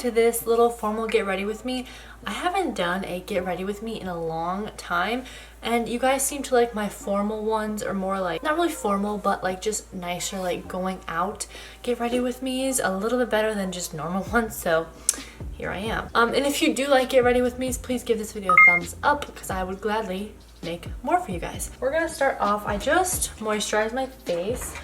to this little formal get ready with me. I haven't done a get ready with me in a long time, and you guys seem to like my formal ones, or more like, not really formal, but like just nicer, like going out get ready with me is a little bit better than just normal ones, so here I am. And if you do like get ready with me, please give this video a thumbs up because I would gladly make more for you guys. We're gonna start off, I just moisturized my face.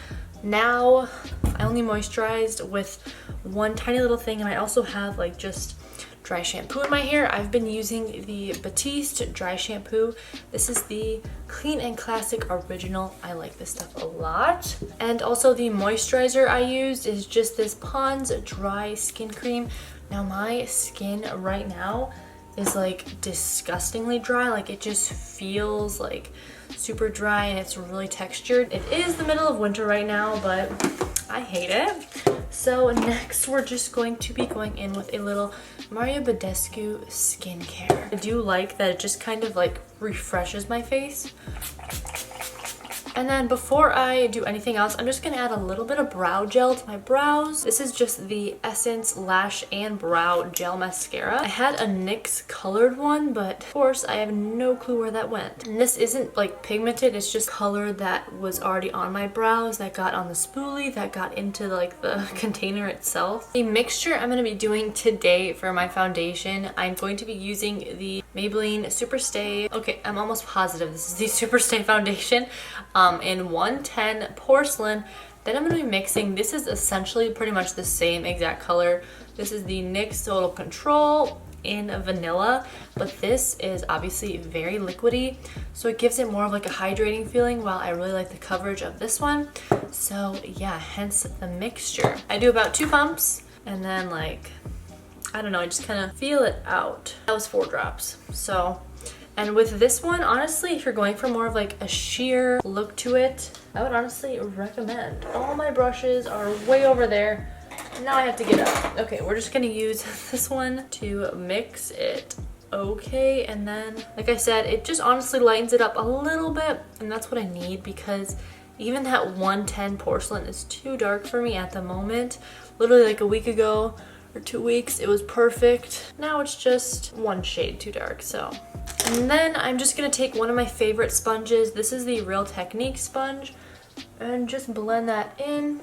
Now I only moisturized with one tiny little thing, and I also have like just dry shampoo in my hair. I've been using the Batiste dry shampoo. This is the Clean and Classic Original. I like this stuff a lot. And also the moisturizer I used is just this Pond's Dry Skin Cream. Now my skin right now is like disgustingly dry. Like it just feels like super dry and it's really textured. It is the middle of winter right now, but I hate it. So next we're just going to be going in with a little Mario Badescu skincare. I do like that it just kind of like refreshes my face. And then before I do anything else, I'm just gonna add a little bit of brow gel to my brows. This is just the Essence Lash and Brow Gel Mascara. I had a NYX colored one, but of course I have no clue where that went. And this isn't like pigmented, it's just color that was already on my brows that got on the spoolie, that got into like the container itself. The mixture I'm gonna be doing today for my foundation, I'm going to be using the Maybelline Superstay. Okay, I'm almost positive this is the Superstay foundation. In 110 porcelain. Then I'm going to be mixing, this is essentially pretty much the same exact color. This is the NYX Total Control in vanilla, but this is obviously very liquidy, so it gives it more of like a hydrating feeling, while I really like the coverage of this one. So yeah, hence the mixture. I do about 2 pumps, and then like, I don't know, I just kind of feel it out. That was 4 drops. So, and with this one, honestly, if you're going for more of like a sheer look to it, I would honestly recommend. All my brushes are way over there. Now I have to get up. Okay, we're just gonna use this one to mix it. Okay, and then, like I said, it just honestly lightens it up a little bit, and that's what I need, because even that 110 porcelain is too dark for me at the moment. Literally like a week ago, or 2 weeks, it was perfect. Now it's just one shade too dark, so. And then I'm just gonna take one of my favorite sponges. This is the Real Technique sponge, and just blend that in.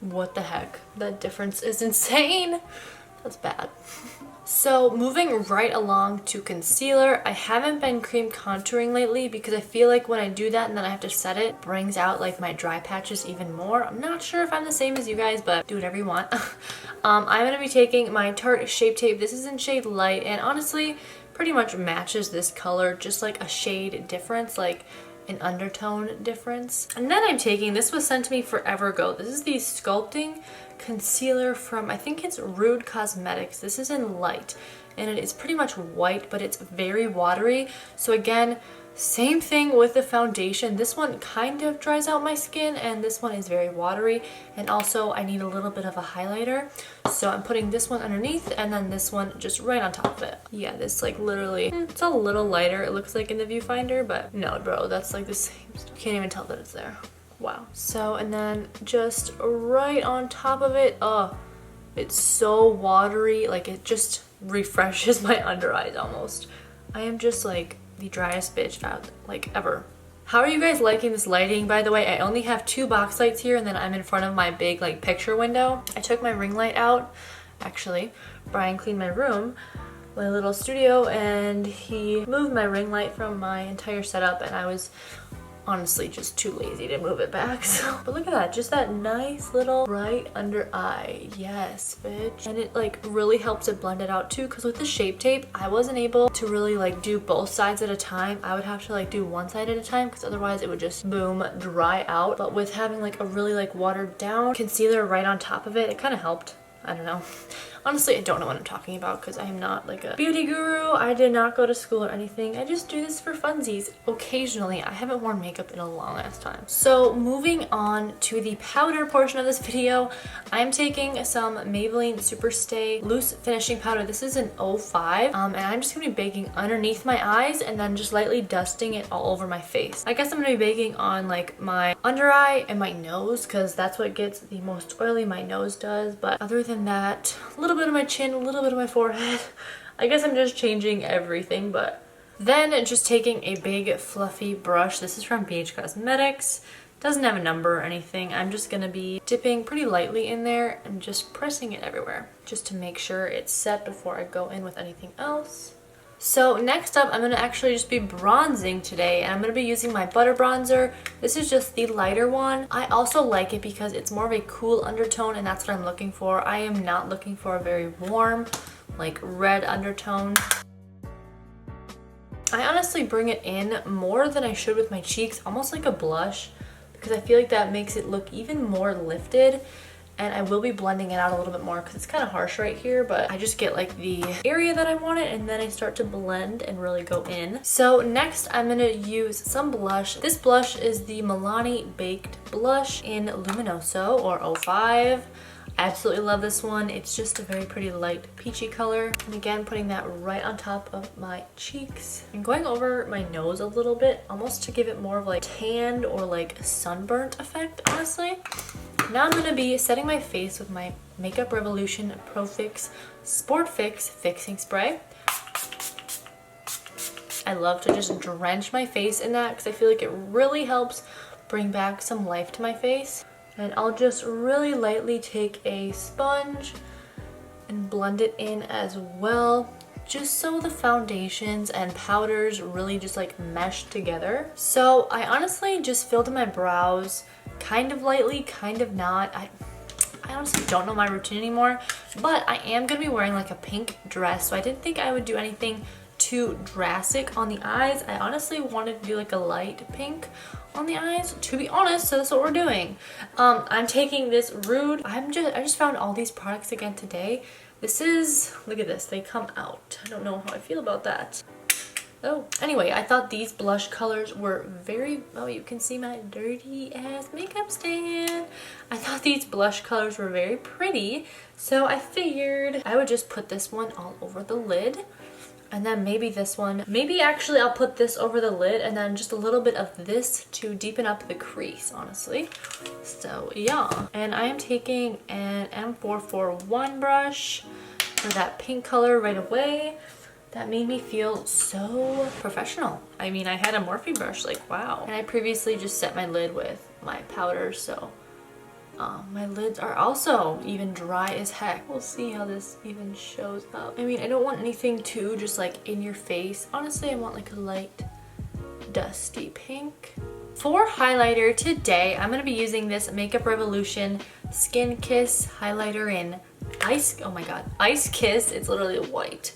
What the heck? That difference is insane. That's bad. So moving right along to concealer, I haven't been cream contouring lately because I feel like when I do that and then I have to set it, it brings out like my dry patches even more. I'm not sure if I'm the same as you guys, but do whatever you want. I'm going to be taking my Tarte Shape Tape. This is in shade Light, and honestly pretty much matches this color, just like a shade difference, like an undertone difference. And then I'm taking, this was sent to me forever ago, this is the Sculpting Concealer from, I think it's Rude Cosmetics. This is in Light, and it is pretty much white, but it's very watery. So again, same thing with the foundation. This one kind of dries out my skin, and this one is very watery, and also I need a little bit of a highlighter. So I'm putting this one underneath, and then this one just right on top of it. Yeah, this like literally, it's a little lighter, it looks like in the viewfinder, but no bro, that's like the same. You can't even tell that it's there. Wow. So, and then just right on top of it, oh, it's so watery, like it just refreshes my under eyes almost. I am just like the driest bitch out like ever. How are you guys liking this lighting, by the way? I only have 2 box lights here, and then I'm in front of my big like picture window. I took my ring light out, actually. Brian cleaned my room, my little studio, and he moved my ring light from my entire setup, and I was honestly just too lazy to move it back. So, but look at that, just that nice little right under eye. Yes, bitch. And it like really helps it blend it out too, because with the Shape Tape, I wasn't able to really like do both sides at a time. I would have to like do one side at a time, because otherwise it would just boom dry out. But with having like a really like watered down concealer right on top of it, it kind of helped. I don't know. Honestly, I don't know what I'm talking about because I am not like a beauty guru. I did not go to school or anything. I just do this for funsies occasionally. I haven't worn makeup in a long ass time. So moving on to the powder portion of this video, I'm taking some Maybelline Superstay Loose Finishing Powder. This is an 05, and I'm just gonna be baking underneath my eyes and then just lightly dusting it all over my face. I guess I'm gonna be baking on like my under eye and my nose because that's what gets the most oily. My nose does, but other than that, a little bit of my chin, a little bit of my forehead. I guess I'm just changing everything. But then just taking a big fluffy brush. This is from BH Cosmetics. Doesn't have a number or anything. I'm just gonna be dipping pretty lightly in there and just pressing it everywhere just to make sure it's set before I go in with anything else. So next up, I'm going to actually just be bronzing today, and I'm going to be using my butter bronzer. This is just the lighter one. I also like it because it's more of a cool undertone, and that's what I'm looking for. I am not looking for a very warm, like red undertone. I honestly bring it in more than I should with my cheeks, almost like a blush, because I feel like that makes it look even more lifted. And I will be blending it out a little bit more because it's kind of harsh right here, but I just get like the area that I want it and then I start to blend and really go in. So next I'm gonna use some blush. This blush is the Milani Baked Blush in Luminoso or 05. I absolutely love this one. It's just a very pretty light peachy color. And again, putting that right on top of my cheeks. And going over my nose a little bit, almost to give it more of like tanned or like sunburnt effect, honestly. Now I'm going to be setting my face with my Makeup Revolution Pro Fix Sport Fix Fixing Spray. I love to just drench my face in that because I feel like it really helps bring back some life to my face. And I'll just really lightly take a sponge and blend it in as well, just so the foundations and powders really just like mesh together. So I honestly just filled in my brows kind of lightly, kind of not. I honestly don't know my routine anymore, but I am gonna be wearing like a pink dress, so I didn't think I would do anything too drastic on the eyes. I honestly wanted to do like a light pink on the eyes, to be honest, so that's what we're doing. I'm taking this Rude. I just found all these products again today. This is, look at this, they come out. I don't know how I feel about that. Oh, anyway, I thought these blush colors were very, oh, you can see my dirty ass makeup stand. I thought these blush colors were very pretty, so I figured I would just put this one all over the lid. And then maybe this one, maybe actually I'll put this over the lid and then just a little bit of this to deepen up the crease, honestly. So yeah, and I am taking an M441 brush for that pink color right away. That made me feel so professional. I mean, I had a Morphe brush, like wow. And I previously just set my lid with my powder, so my lids are also even dry as heck. We'll see how this even shows up. I mean, I don't want anything too just like in your face. Honestly, I want like a light dusty pink. For highlighter today, I'm going to be using this Makeup Revolution Skin Kiss highlighter in Ice, oh my god, Ice Kiss. It's literally white.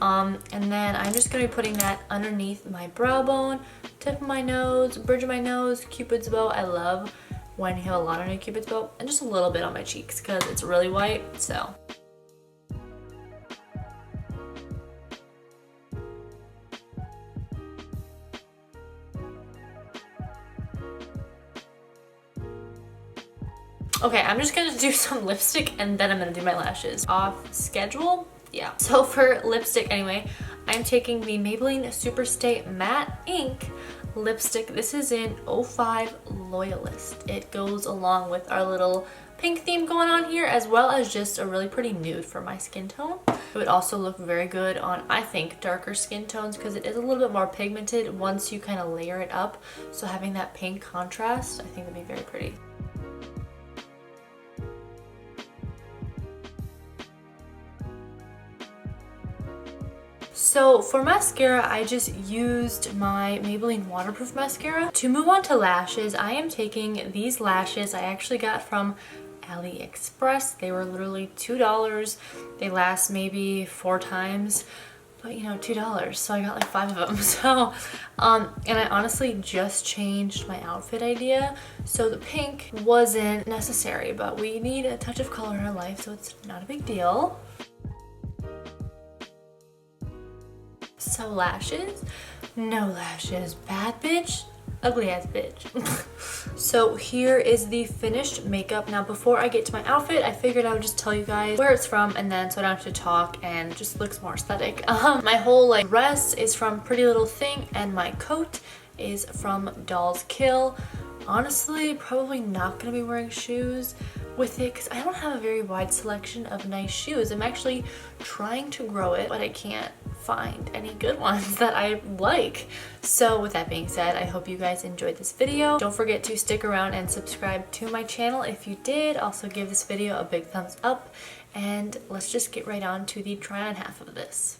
And then I'm just going to be putting that underneath my brow bone, tip of my nose, bridge of my nose, Cupid's bow. I love when you have a lot on your Cupid's bow, and just a little bit on my cheeks because it's really white, so. Okay, I'm just gonna do some lipstick and then I'm gonna do my lashes. Off schedule? Yeah. So for lipstick anyway, I'm taking the Maybelline Superstay Matte Ink lipstick. This is in 05 Loyalist. It goes along with our little pink theme going on here, as well as just a really pretty nude for my skin tone. It would also look very good on, I think, darker skin tones because it is a little bit more pigmented once you kind of layer it up. So having that pink contrast, I think would be very pretty. So for mascara, I just used my Maybelline waterproof mascara. To move on to lashes, I am taking these lashes I actually got from AliExpress. They were literally $2. They last maybe 4 times, but you know, $2, so I got like 5 of them. So and I honestly just changed my outfit idea, so the pink wasn't necessary, but we need a touch of color in our life, so it's not a big deal. So lashes, no lashes, bad bitch, ugly ass bitch. So here is the finished makeup. Now before I get to my outfit, I figured I would just tell you guys where it's from, and then so I don't have to talk and it just looks more aesthetic. My whole like dress is from Pretty Little Thing, and my coat is from Doll's Kill. Honestly, probably not gonna be wearing shoes with it because I don't have a very wide selection of nice shoes. I'm actually trying to grow it, but I can't find any good ones that I like. So with that being said, I hope you guys enjoyed this video. Don't forget to stick around and subscribe to my channel if you did. Also give this video a big thumbs up, and let's just get right on to the try on half of this.